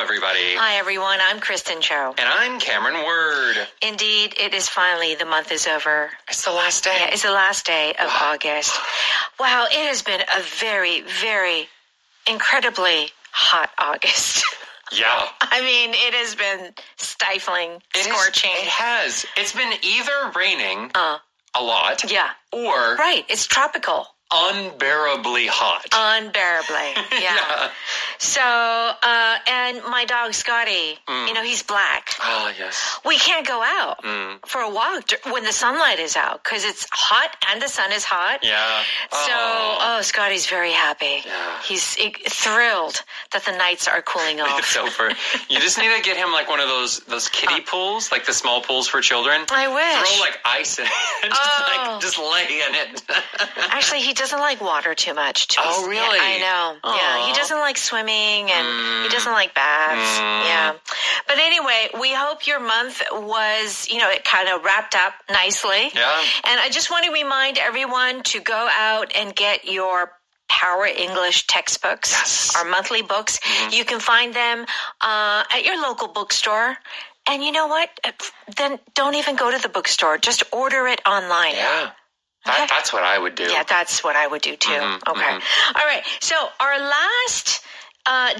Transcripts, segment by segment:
everybody. Hi, everyone. I'm Kristen Cho. And I'm Cameron Word. Indeed, it is finally, the month is over. It's the last day. Yeah, it's the last day of August. Wow, it has been a very, very incredibly hot August. Yeah. I mean, it has been stifling, scorching. It has. It's been either raining a lot. Yeah. Or... Right, it's tropical. Unbearably hot. Unbearably, yeah. So, and my dog Scotty, you know, he's black. Oh, yes. We can't go out for a walk when the sunlight is out because it's hot and the sun is hot. Yeah. So, Scotty's very happy. Yeah. He's thrilled that the nights are cooling off. It's over. You just need to get him like one of those kiddie pools, like the small pools for children. I wish. Throw like ice in it and just lay in it. Actually, he doesn't like water too much. Oh, really? Yeah, I know. Aww. Yeah, he doesn't like swimming and he doesn't like baths. Yeah. But anyway, we hope your month was, you know, it kind of wrapped up nicely. Yeah. And I just want to remind everyone to go out and get your Power English textbooks, yes. Our monthly books. You can find them at your local bookstore. And you know what? Then don't even go to the bookstore. Just order it online. Yeah. Okay. That's what I would do. Yeah, that's what I would do too. Okay. All right. So our last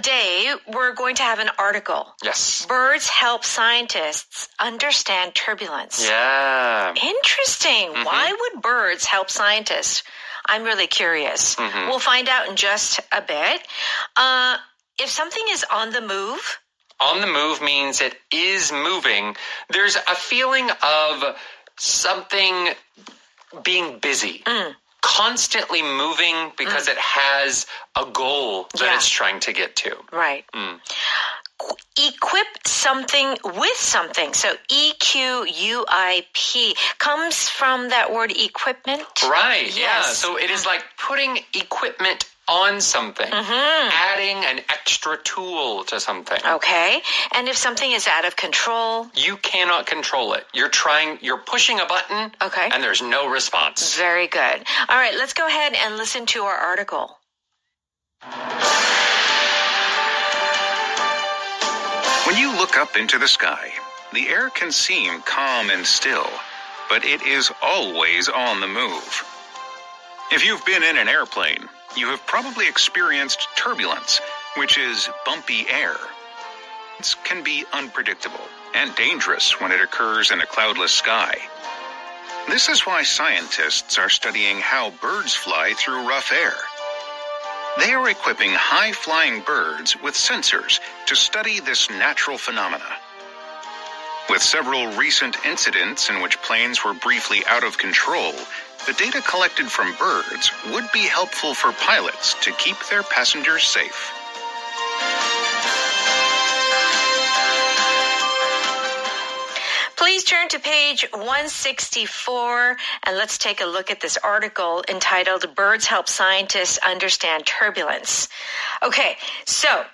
day, we're going to have an article. Yes. Birds help scientists understand turbulence. Yeah. Interesting. Why would birds help scientists? I'm really curious. We'll find out in just a bit. If something is on the move. On the move means it is moving. There's a feeling of something being busy, constantly moving because it has a goal that it's trying to get to. Right. Equip something with something. So EQUIP comes from that word equipment. Right. Yes. Yeah. So it is like putting equipment on something, adding an extra tool to something. Okay. And if something is out of control? You cannot control it. You're pushing a button, and there's no response. Very good. All right, let's go ahead and listen to our article. When you look up into the sky, the air can seem calm and still, but it is always on the move. If you've been in an airplane, you have probably experienced turbulence, which is bumpy air. It can be unpredictable and dangerous when it occurs in a cloudless sky. This is why scientists are studying how birds fly through rough air. They are equipping high-flying birds with sensors to study this natural phenomena. With several recent incidents in which planes were briefly out of control, the data collected from birds would be helpful for pilots to keep their passengers safe. Please turn to page 164 and let's take a look at this article entitled Birds Help Scientists Understand Turbulence. Okay, so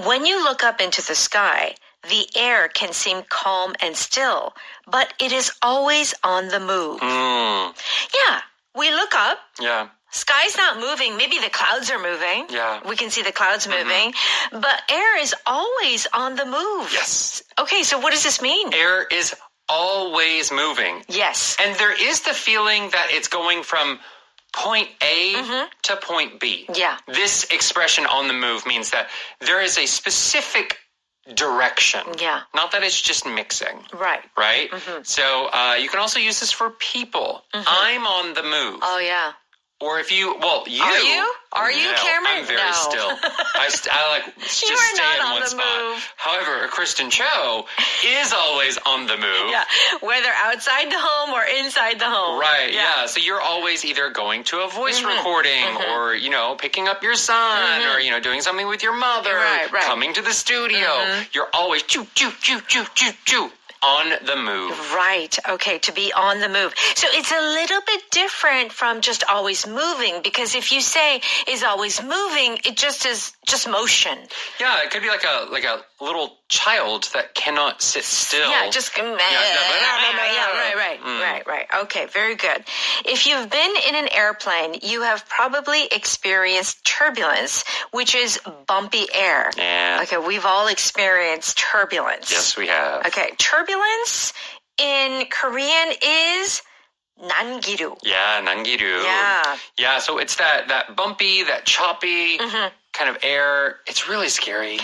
when you look up into the sky, the air can seem calm and still, but it is always on the move. Yeah, we look up. Yeah. Sky's not moving. Maybe the clouds are moving. Yeah. We can see the clouds moving. But air is always on the move. Yes. Okay, so what does this mean? Air is always moving. Yes. And there is the feeling that it's going from point A to point B. Yeah. This expression on the move means that there is a specific direction. Yeah. Not that it's just mixing. Right. Right? So you can also use this for people. I'm on the move. Oh, yeah. Or if you, well, you. Are you? Are you, no, Cameron? I'm very still. I like just you are stay not in on one the spot. move. However, Kristen Cho is always on the move. Yeah, whether outside the home or inside the home. Right, yeah. So you're always either going to a voice recording or, you know, picking up your son or, you know, doing something with your mother, Right. coming to the studio. You're always choo, choo, choo, choo, choo, choo. on the move. Right. Okay. To be on the move. So it's a little bit different from just always moving, because if you say is always moving, it just is just motion. Yeah, it could be like a little child that cannot sit still. Yeah, just right. Okay, very good. If you've been in an airplane, you have probably experienced turbulence, which is bumpy air. Yeah. Okay, we've all experienced turbulence. Yes, we have. Okay, turbulence in Korean is 난기류. Yeah, 난기류. Yeah. Yeah, so it's that bumpy, that choppy kind of air. It's really scary.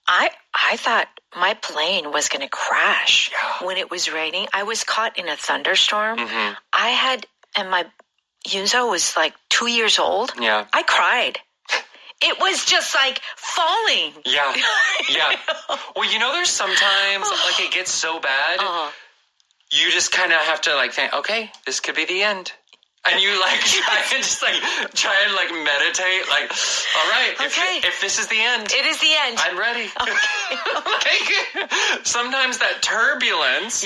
I thought my plane was going to crash Yeah. when it was raining. I was caught in a thunderstorm. Mm-hmm. And my Yunso was like 2 years old. Yeah. I cried. It was just like falling. Yeah. Yeah. Well, there's sometimes like it gets so bad, you just kind of have to like think, okay, this could be the end. And you like try and like meditate, like, all right, if this is the end. It is the end. I'm ready. Okay. Sometimes that turbulence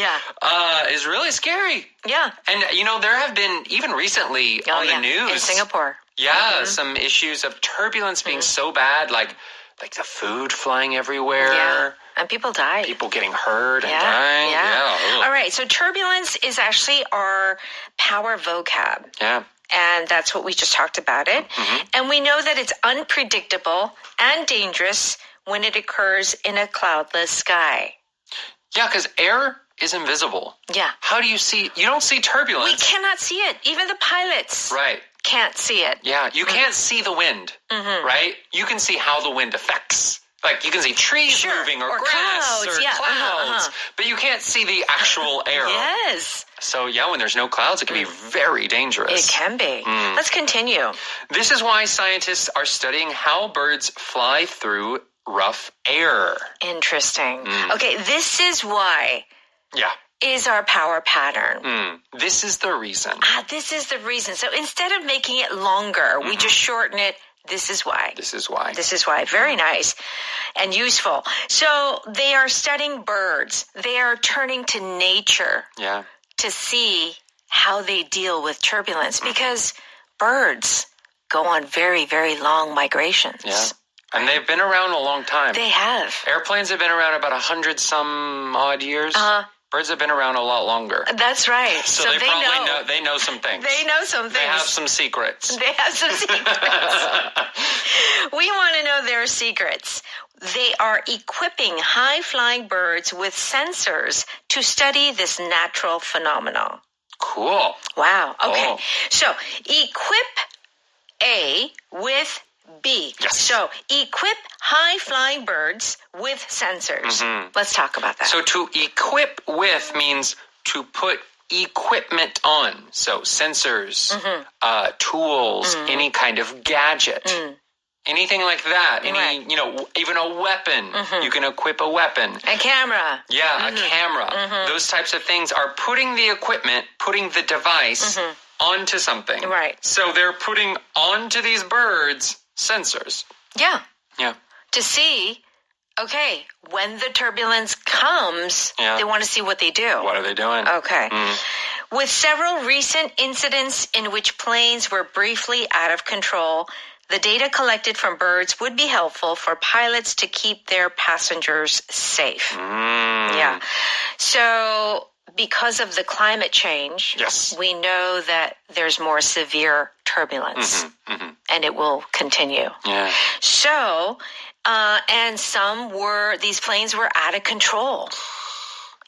is really scary. Yeah. And, there have been, even recently on the news. In Singapore. Yeah, some issues of turbulence being so bad, like the food flying everywhere. Yeah. And people die. People getting hurt and dying. Yeah. All right. So turbulence is actually our power vocab. Yeah. And that's what we just talked about it. Mm-hmm. And we know that it's unpredictable and dangerous when it occurs in a cloudless sky. Yeah, because air is invisible. Yeah. How do you see? You don't see turbulence. We cannot see it. Even the pilots can't see it. Yeah, you can't see the wind, right? You can see how the wind affects. Like, you can see trees moving or grass clouds. or clouds, but you can't see the actual air. Yes. So, when there's no clouds, it can be very dangerous. It can be. Let's continue. This is why scientists are studying how birds fly through rough air. Interesting. Okay, this is why. Yeah. Is our power pattern. This is the reason. This is the reason. So instead of making it longer, we just shorten it. This is why. This is why. This is why. Very nice and useful. So they are studying birds. They are turning to nature to see how they deal with turbulence, because birds go on very, very long migrations. Yeah. And they've been around a long time. They have. Airplanes have been around about 100-some odd years. Birds have been around a lot longer. That's right. So they probably know. They know some things. They know some things. They have some secrets. They have some secrets. We want to know their secrets. They are equipping high-flying birds with sensors to study this natural phenomenon. Cool. Wow. Okay. So equip A with B. Yes. So equip high-flying birds with sensors. Let's talk about that. So to equip with means to put equipment on. So sensors, tools, any kind of gadget. Anything like that. Any, even a weapon. You can equip a weapon. A camera. Yeah, a camera. Those types of things are putting the equipment, putting the device onto something. Right. So they're putting onto these birds sensors. Yeah. Yeah. To see, okay, when the turbulence comes, they want to see what they do. What are they doing? Okay. With several recent incidents in which planes were briefly out of control, the data collected from birds would be helpful for pilots to keep their passengers safe. Yeah. So because of the climate change, we know that there's more severe turbulence, and it will continue. Yeah. So, and these planes were out of control,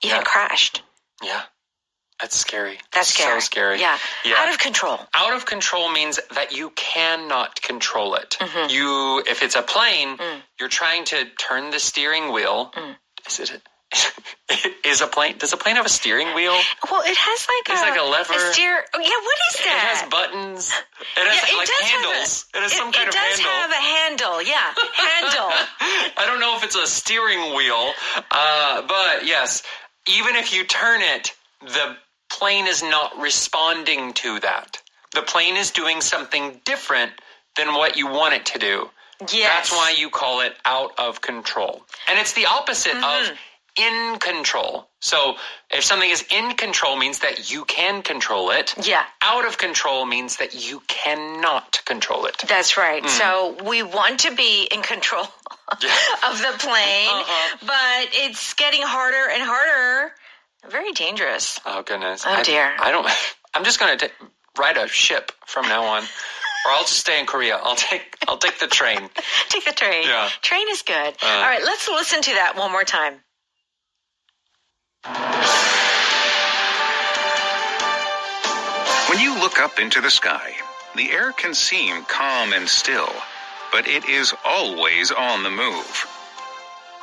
even crashed. Yeah. That's scary. That's scary. So scary. Yeah. Out of control. Out of control means that you cannot control it. If it's a plane, you're trying to turn the steering wheel. Does a plane have a steering wheel? Well, it has like a lever. What is that? It has buttons. It has handles. It has some kind of handle. It does have a handle. Yeah, handle. I don't know if it's a steering wheel, but yes, even if you turn it, the plane is not responding to that. The plane is doing something different than what you want it to do. Yes. That's why you call it out of control. And it's the opposite of in control. So if something is in control means that you can control it. Yeah. Out of control means that you cannot control it. That's right. So we want to be in control of the plane, but it's getting harder and harder. Very dangerous. Oh, goodness. Oh, dear. I'm just going to ride a ship from now on. Or I'll just stay in Korea. I'll take the train. Take the train. Yeah. Train is good. All right, let's listen to that one more time. When you look up into the sky, the air can seem calm and still, but it is always on the move.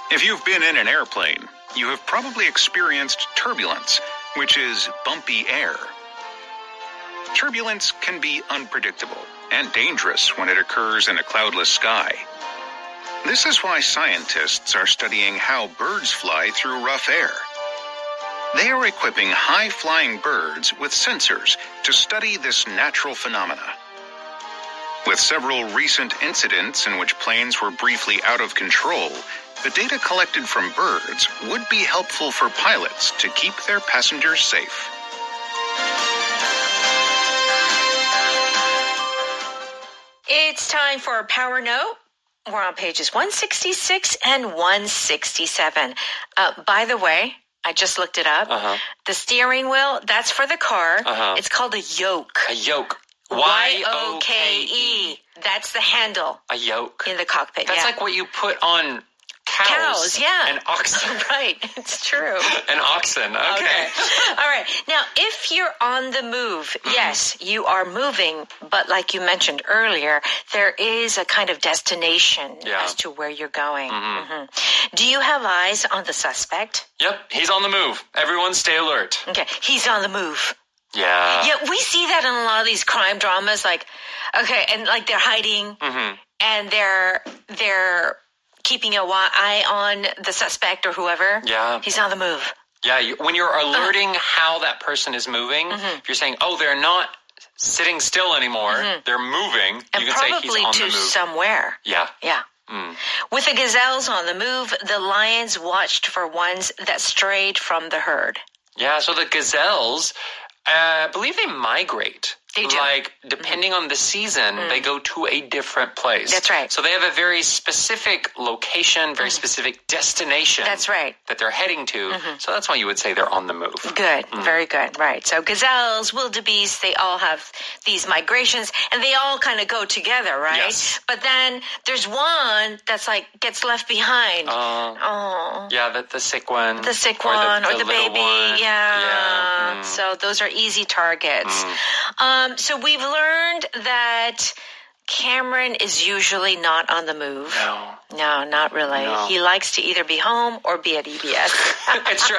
If you've been in an airplane, you have probably experienced turbulence, which is bumpy air. Turbulence can be unpredictable and dangerous when it occurs in a cloudless sky. This is why scientists are studying how birds fly through rough air. They are equipping high-flying birds with sensors to study this natural phenomena. With several recent incidents in which planes were briefly out of control, the data collected from birds would be helpful for pilots to keep their passengers safe. It's time for a power note. We're on pages 166 and 167. By the way, I just looked it up. The steering wheel, that's for the car. It's called a yoke. A yoke. Y-O-K-E. That's the handle. A yoke. In the cockpit, That's like what you put on cows. Yeah. And oxen. Right, it's true. And oxen, okay. All right. Now, if you're on the move, yes, you are moving, but like you mentioned earlier, there is a kind of destination as to where you're going. Do you have eyes on the suspect? Yep, he's on the move. Everyone stay alert. Okay, he's on the move. Yeah. Yeah, we see that in a lot of these crime dramas, like, okay, and like they're hiding, and they're keeping an eye on the suspect or whoever. Yeah. He's on the move. Yeah, when you're alerting how that person is moving, if you're saying, oh, they're not sitting still anymore, they're moving, and you can say he's probably on to the move. somewhere. Yeah. Yeah. With the gazelles on the move, the lions watched for ones that strayed from the herd. Yeah, so the gazelles, I believe they migrate. They do. Like, depending on the season, they go to a different place. That's right. So they have a very specific location, very specific destination. That's right. That they're heading to. So that's why you would say they're on the move. Good. Very good. Right. So gazelles, wildebeest, they all have these migrations, and they all kind of go together, right? Yes. But then there's one that's like gets left behind. Yeah, the sick one. The sick one or the little baby. one. Yeah. So those are easy targets. So we've learned that Cameron is usually not on the move. No, not really. No. He likes to either be home or be at EBS. It's true.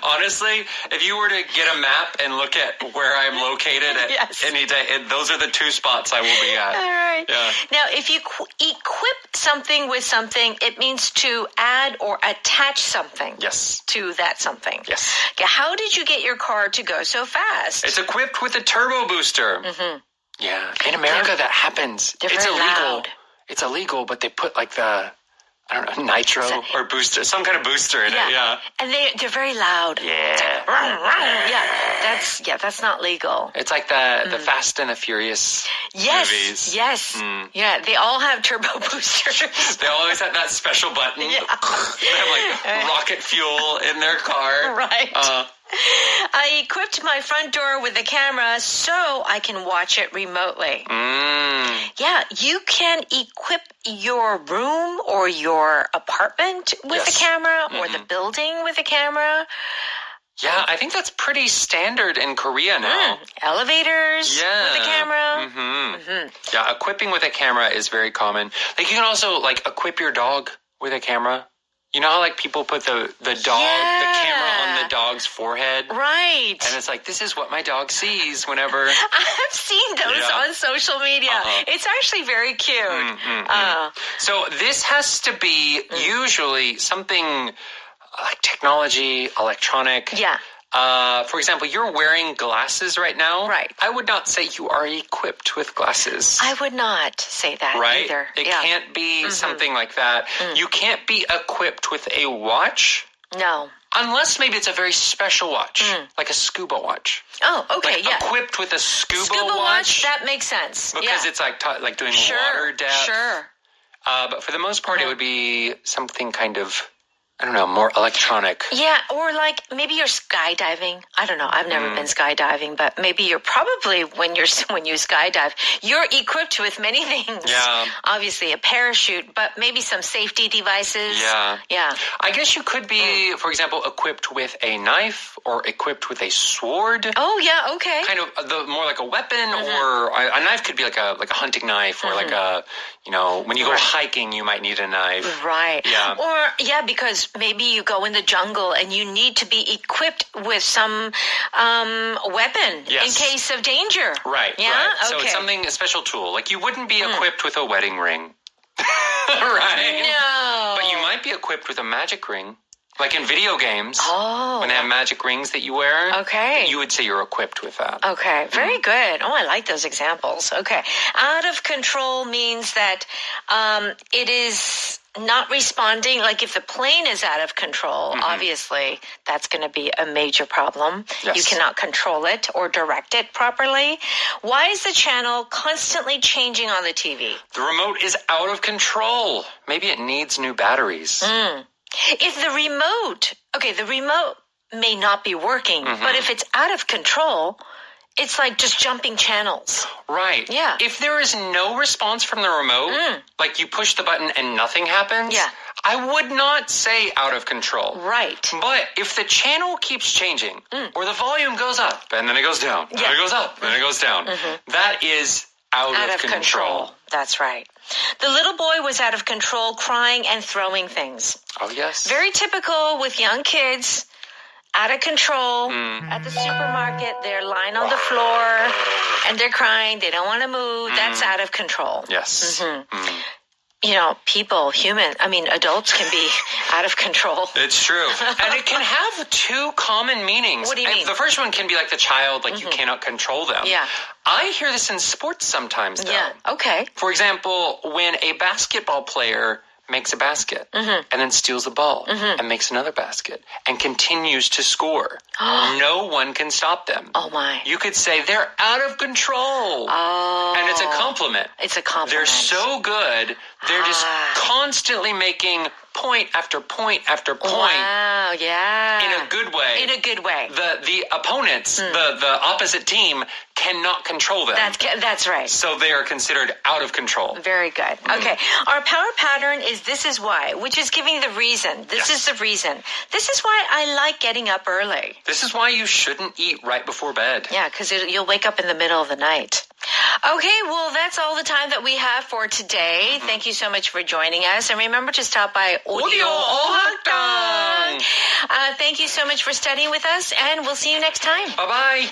Honestly, if you were to get a map and look at where I'm located at any day, those are the two spots I will be at. All right. Yeah. Now, if you equip something with something, it means to add or attach something. Yes. To that something. Yes. Okay, how did you get your car to go so fast? It's equipped with a turbo booster. Yeah. In America, that happens. It's illegal. Loud. It's illegal, but they put like the, I don't know, nitro or booster, some kind of booster in it. Yeah. And they're very loud. Yeah. That's not legal. It's like the Fast and the Furious movies. Yes. Yeah, they all have turbo boosters. They always have that special button. Yeah. They have like rocket fuel in their car. Right. I equipped my front door with a camera so I can watch it remotely. Yeah, you can equip your room or your apartment with a camera or the building with a camera. Yeah, I think that's pretty standard in Korea now. Elevators with a camera. Yeah, equipping with a camera is very common. Like you can also like equip your dog with a camera. You know how like people put the camera on the dog's forehead? Right. And it's like, this is what my dog sees whenever. I've seen those on social media. It's actually very cute. So this has to be usually something like technology, electronic. Yeah. For example, you're wearing glasses right now. Right. I would not say you are equipped with glasses. I would not say that either. It can't be something like that. You can't be equipped with a watch No. Unless maybe it's a very special watch, like a scuba watch. Oh, okay, Like yeah. equipped with a scuba watch, that makes sense. Because yeah. it's like doing Sure, water depth. Sure. But for the most part, it would be something kind of, I don't know, more electronic. Yeah, or like maybe you're skydiving. I don't know. I've never been skydiving, but maybe you're probably when you skydive, you're equipped with many things. Yeah. Obviously a parachute, but maybe some safety devices. Yeah. Yeah. I guess you could be, for example, equipped with a knife or equipped with a sword. Oh, yeah, okay. Kind of more like a weapon, or a knife could be like a hunting knife, or like a, when you go hiking, you might need a knife. Right. Yeah. Or, because maybe you go in the jungle and you need to be equipped with some weapon in case of danger. Right. Yeah. Right. Okay. So it's a special tool. Like you wouldn't be equipped with a wedding ring. Right. No. But you might be equipped with a magic ring. Like in video games, Oh. when they have magic rings that you wear, Okay. you would say you're equipped with that. Okay, very good. Oh, I like those examples. Okay. Out of control means that it is not responding. Like if the plane is out of control, obviously that's going to be a major problem. Yes. You cannot control it or direct it properly. Why is the channel constantly changing on the TV? The remote is out of control. Maybe it needs new batteries. If the remote may not be working, but if it's out of control, it's like just jumping channels. Right. Yeah. If there is no response from the remote, like you push the button and nothing happens, Yeah. I would not say out of control. Right. But if the channel keeps changing, or the volume goes up and then it goes down, and it goes up and then it goes down, that is out of control. That's right. The little boy was out of control, crying and throwing things. Oh, yes. Very typical with young kids, out of control. At the supermarket, they're lying on the floor and they're crying. They don't want to move. That's out of control. Yes. Adults can be out of control. It's true. And it can have two common meanings. What do you mean? The first one can be like the child, like you cannot control them. Yeah. I hear this in sports sometimes, though. Yeah, okay. For example, when a basketball player makes a basket and then steals the ball and makes another basket and continues to score, no one can stop them. Oh, my. You could say they're out of control. Oh. And it's a compliment. It's a compliment. They're so good, they're just constantly making point after point after point. Wow, yeah. In a good way. In a good way. The opponents, the opposite team, cannot control them. That's right. So they are considered out of control. Very good. Okay. Our power pattern is this is why, which is giving the reason. This is the reason. This is why I like getting up early. This is why you shouldn't eat right before bed. Yeah, because you'll wake up in the middle of the night. Okay, well, that's all the time that we have for today. Thank you so much for joining us. And remember to stop by Audio Ohakdang. Thank you so much for studying with us, and we'll see you next time. Bye-bye.